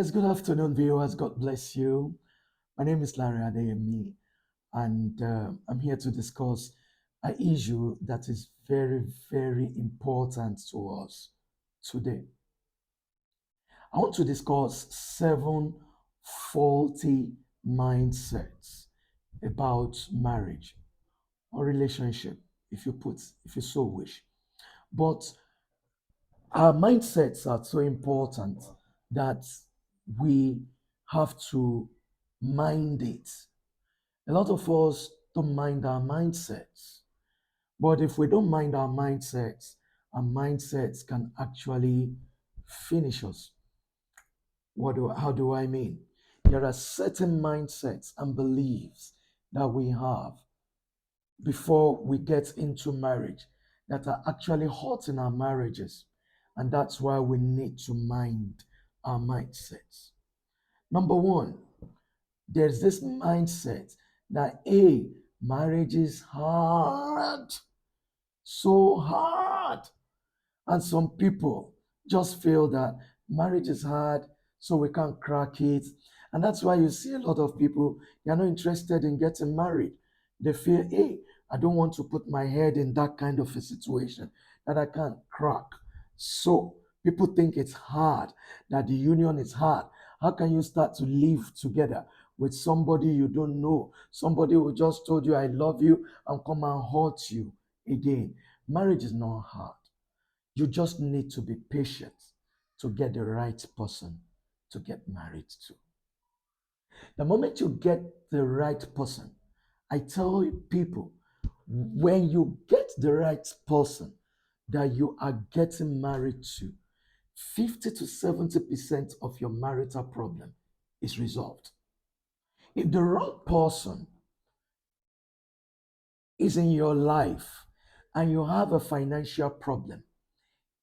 Yes, good afternoon, viewers. God bless you. My name is Larry Adeyemi, and I'm here to discuss an issue that is very, very important to us today. I want to discuss 7 faulty mindsets about marriage or relationship, if you so wish. But our mindsets are so important that we have to mind it. A lot of us don't mind our mindsets, but if we don't mind our mindsets can actually finish us. How do I mean? There are certain mindsets and beliefs that we have before we get into marriage that are actually hurting our marriages. And that's why we need to mind our mindsets. Number one, there's this mindset that, hey, marriage is hard, so hard. And some people just feel that marriage is hard, so we can't crack it. And that's why you see a lot of people, they're not interested in getting married. They feel, hey, I don't want to put my head in that kind of a situation that I can't crack. So people think it's hard, that the union is hard. How can you start to live together with somebody you don't know? Somebody who just told you, I love you, and come and hurt you again. Marriage is not hard. You just need to be patient to get the right person to get married to. The moment you get the right person, I tell people, when you get the right person that you are getting married to, 50 to 70% of your marital problem is resolved. If the wrong person is in your life and you have a financial problem,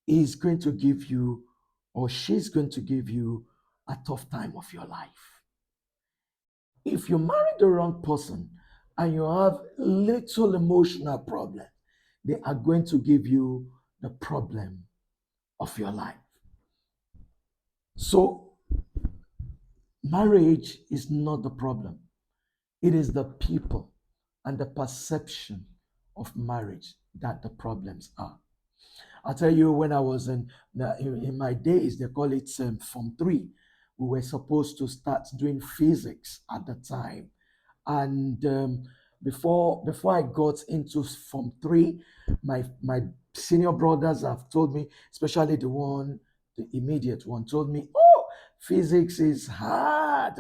is going to give you or she's going to give you a tough time of your life. If you marry the wrong person and you have little emotional problem, they are going to give you the problem of your life. So marriage is not the problem. It is the people and the perception of marriage that the problems are. I tell you, when I was in my days, they call it Form 3. We were supposed to start doing physics at the time. And before I got into Form 3, my senior brothers have told me, especially the immediate one, told me, oh, physics is hard.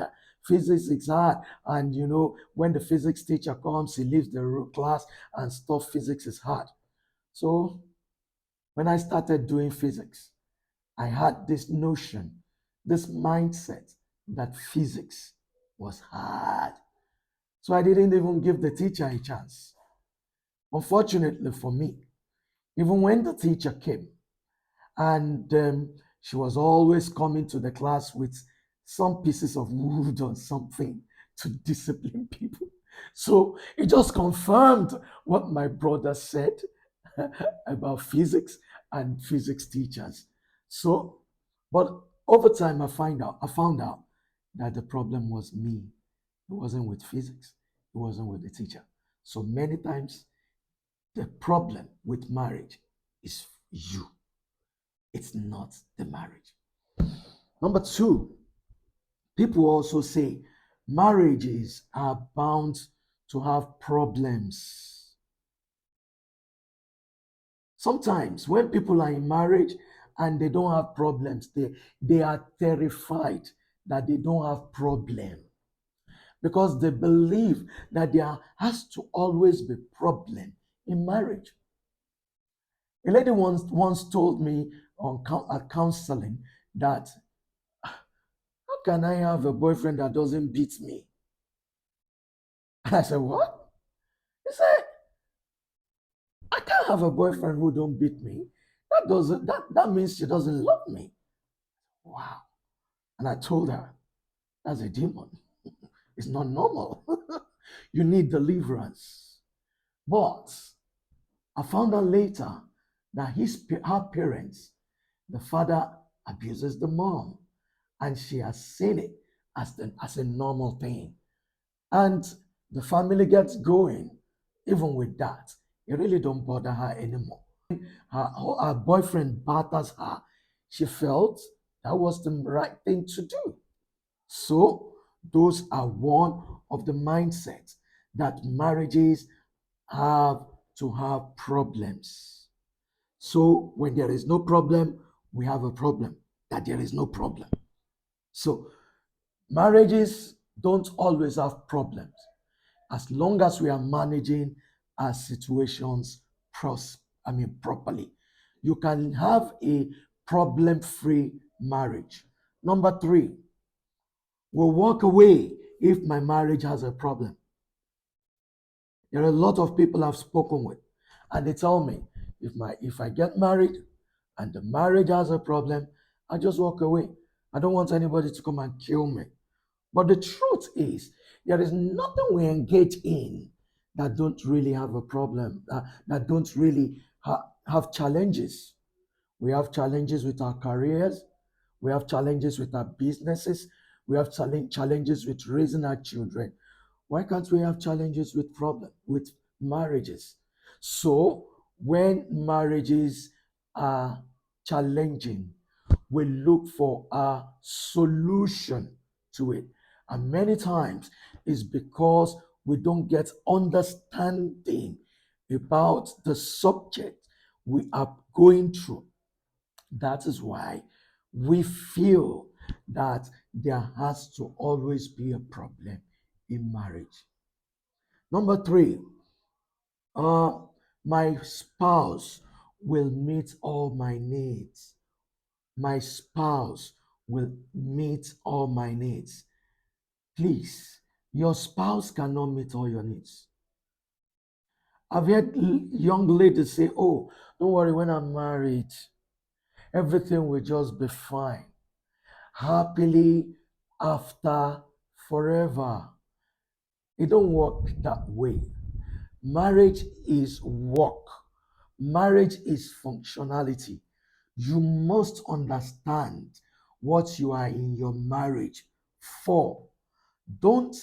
Physics is hard. And when the physics teacher comes, he leaves the class and stuff, physics is hard. So when I started doing physics, I had this notion, this mindset that physics was hard. So I didn't even give the teacher a chance. Unfortunately for me, even when the teacher came, and she was always coming to the class with some pieces of wood or something to discipline people. So it just confirmed what my brother said about physics and physics teachers. So, but over time, I found out that the problem was me. It wasn't with physics. It wasn't with the teacher. So many times, the problem with marriage is you. It's not the marriage. Number two, people also say marriages are bound to have problems. Sometimes when people are in marriage and they don't have problems, they are terrified that they don't have problem because they believe that there has to always be problem in marriage. A lady once told me on counseling that how can I have a boyfriend that doesn't beat me? And I said, what? He said, I can't have a boyfriend who don't beat me. That means she doesn't love me. Wow. And I told her, that's a demon. It's not normal. You need deliverance. But I found out later that her parents, the father abuses the mom, and she has seen it as a normal thing. And the family gets going. Even with that, it really don't bother her anymore. Her boyfriend batters her. She felt that was the right thing to do. So those are one of the mindsets that marriages have to have problems. So when there is no problem, we have a problem. That there is no problem. So marriages don't always have problems as long as we are managing our situations properly. You can have a problem-free marriage. Number three, will walk away if my marriage has a problem. There are a lot of people I've spoken with, and they tell me if I get married and the marriage has a problem, I just walk away. I don't want anybody to come and kill me. But the truth is, there is nothing we engage in that don't really have a problem, that don't really have challenges. We have challenges with our careers. We have challenges with our businesses. We have challenges with raising our children. Why can't we have challenges with marriages? So when marriages are challenging, we look for a solution to it. And many times it's because we don't get understanding about the subject we are going through. That is why we feel that there has to always be a problem in marriage. Number three, uh, my spouse will meet all my needs. My spouse will meet all my needs. Please, your spouse cannot meet all your needs. I've heard young ladies say, "Oh, don't worry, when I'm married, everything will just be fine. Happily after forever." It don't work that way. Marriage is work. Marriage is functionality. You must understand what you are in your marriage for. Don't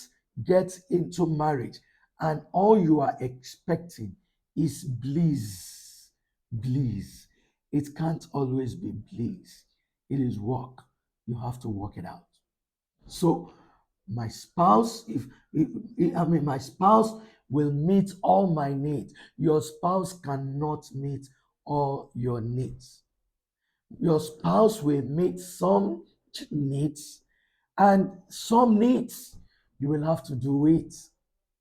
get into marriage and all you are expecting is bliss. Bliss. It can't always be bliss. It is work. You have to work it out. So my spouse, my spouse will meet all my needs. Your spouse cannot meet all your needs. Your spouse will meet some needs, and some needs you will have to do it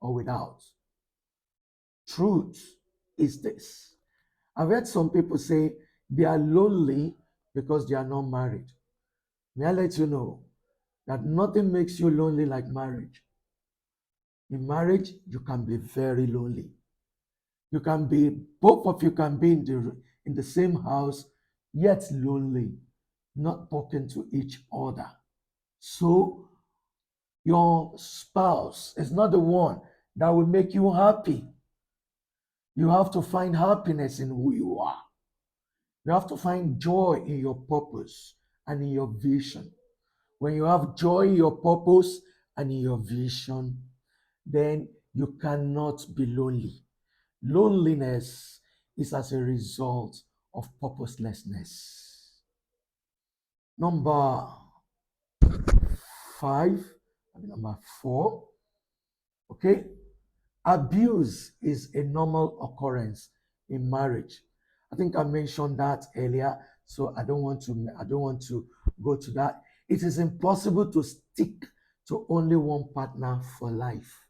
or without. Truth is this. I've heard some people say they are lonely because they are not married. May I let you know that nothing makes you lonely like marriage. In marriage, you can be very lonely. You can be, both of you can be in the same house, yet lonely, not talking to each other. So your spouse is not the one that will make you happy. You have to find happiness in who you are. You have to find joy in your purpose and in your vision. When you have joy in your purpose and in your vision, then you cannot be lonely. Loneliness is as a result of purposelessness. Number five, number four, okay? Abuse is a normal occurrence in marriage. I think I mentioned that earlier, so I don't want to go to that. It is impossible to stick to only one partner for life.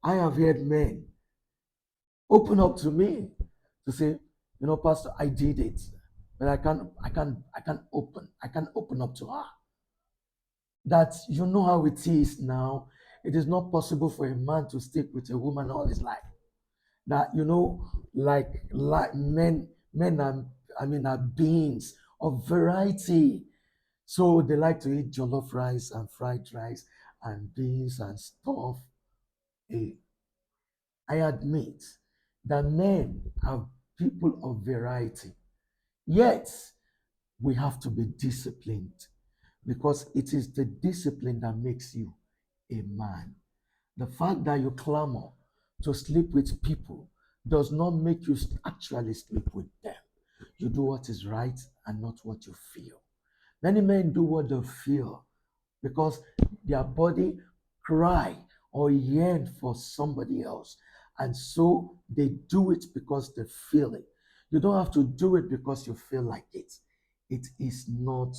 I have heard men open up to me to say, Pastor, I did it, but I can't open up to her. That you know how it is now. It is not possible for a man to stick with a woman all his life. That like men are are beings of variety. So they like to eat jollof rice and fried rice and beans and stuff. Eh, I admit that men are people of variety. Yet we have to be disciplined. because it is the discipline that makes you a man. The fact that you clamor to sleep with people does not make you actually sleep with them. You do what is right and not what you feel. Many men do what they feel because their body cry or yearn for somebody else. And so they do it because they feel it. You don't have to do it because you feel like it. It is not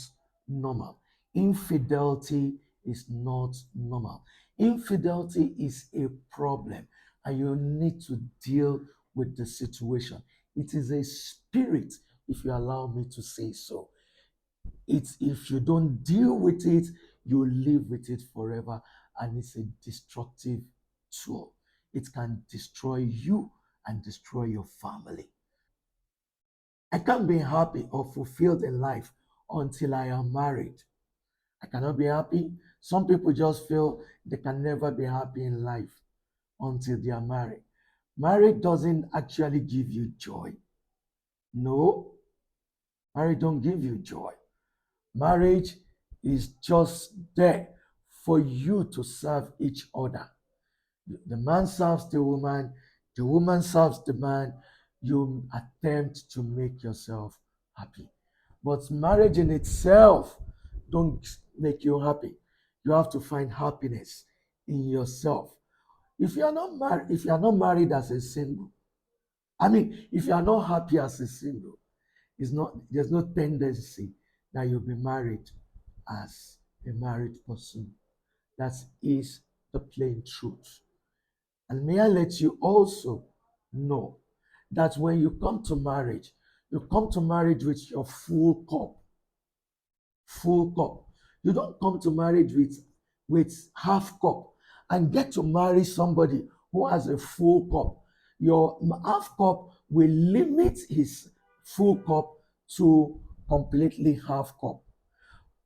normal. Infidelity is not normal. Infidelity is a problem, and you need to deal with the situation. It is a spirit, if you allow me to say so. It's if you don't deal with it, you live with it forever, and it's a destructive tool. It can destroy you and destroy your family. I can't be happy or fulfilled in life until I am married. I cannot be happy. Some people just feel they can never be happy in life until they are married. Marriage doesn't actually give you joy. No, marriage don't give you joy. Marriage is just there for you to serve each other. The man serves the woman serves the man. You attempt to make yourself happy. But marriage in itself don't make you happy. You have to find happiness in yourself. If you are not married as a single, if you are not happy as a single, it's not there's no tendency that you'll be married as a married person. That is the plain truth. And may I let you also know that when you come to marriage with your full cup, full cup. You don't come to marriage with half cup and get to marry somebody who has a full cup. Your half cup will limit his full cup to completely half cup.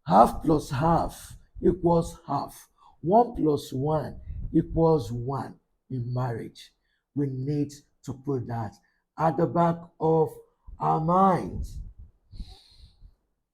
Half plus half equals half. One plus one equals one in marriage. We need to put that at the back of our minds.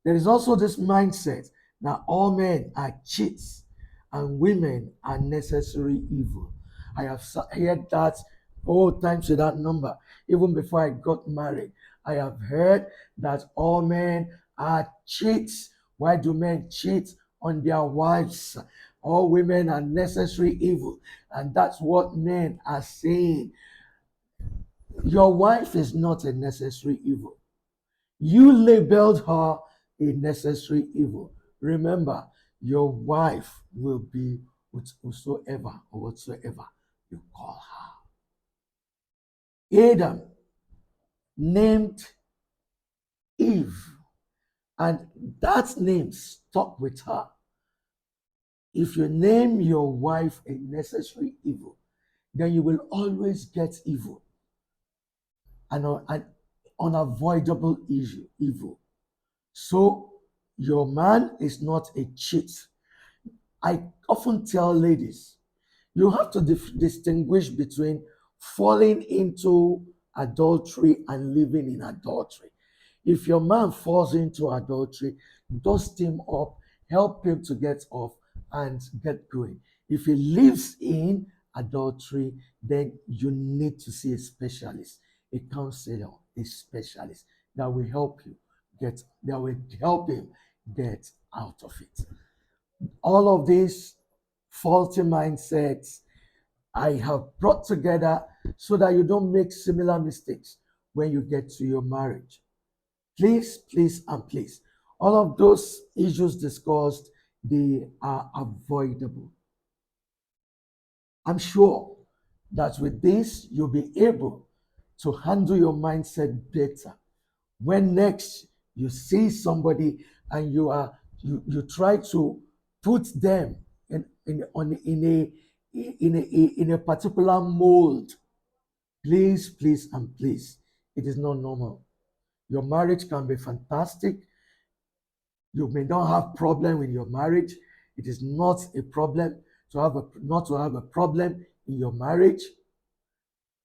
There is also this mindset that all men are cheats and women are necessary evil. I have heard that all times with that number. Even before I got married, I have heard that all men are cheats. Why do men cheat on their wives? All women are necessary evil. And that's what men are saying. Your wife is not a necessary evil. You labeled her a necessary evil. Remember, your wife will be with whosoever or whatsoever you call her. Adam named Eve, and that name stuck with her. If you name your wife a necessary evil, then you will always get evil, an unavoidable evil. So your man is not a cheat. I often tell ladies, you have to distinguish between falling into adultery and living in adultery. If your man falls into adultery, dust him up, help him to get off and get going. If he lives in adultery, then you need to see a specialist, a counselor, a specialist that will help you that will help him get out of it. All of these faulty mindsets I have brought together so that you don't make similar mistakes when you get to your marriage. Please, please, and please. All of those issues discussed, they are avoidable. I'm sure that with this, you'll be able to handle your mindset better. When next you see somebody and you try to put them in a particular mold, please, please, and please, it is not normal. Your marriage can be fantastic. You may not have problem in your marriage. It is not a problem not to have a problem in your marriage.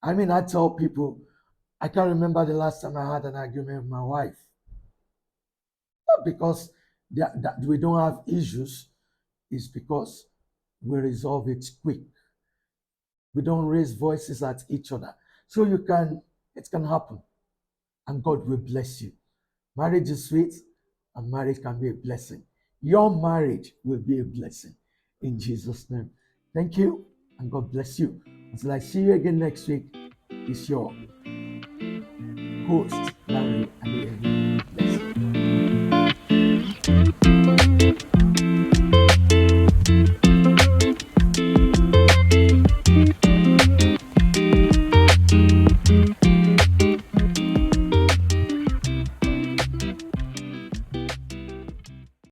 I tell people, I can't remember the last time I had an argument with my wife. Not because that we don't have issues is because we resolve it quick. We don't raise voices at each other. So it can happen, and God will bless you. Marriage is sweet, and marriage can be a blessing. Your marriage will be a blessing in Jesus' name. Thank you, and God bless you. Until I see you again next week, it's your host, Larry Adeyemi.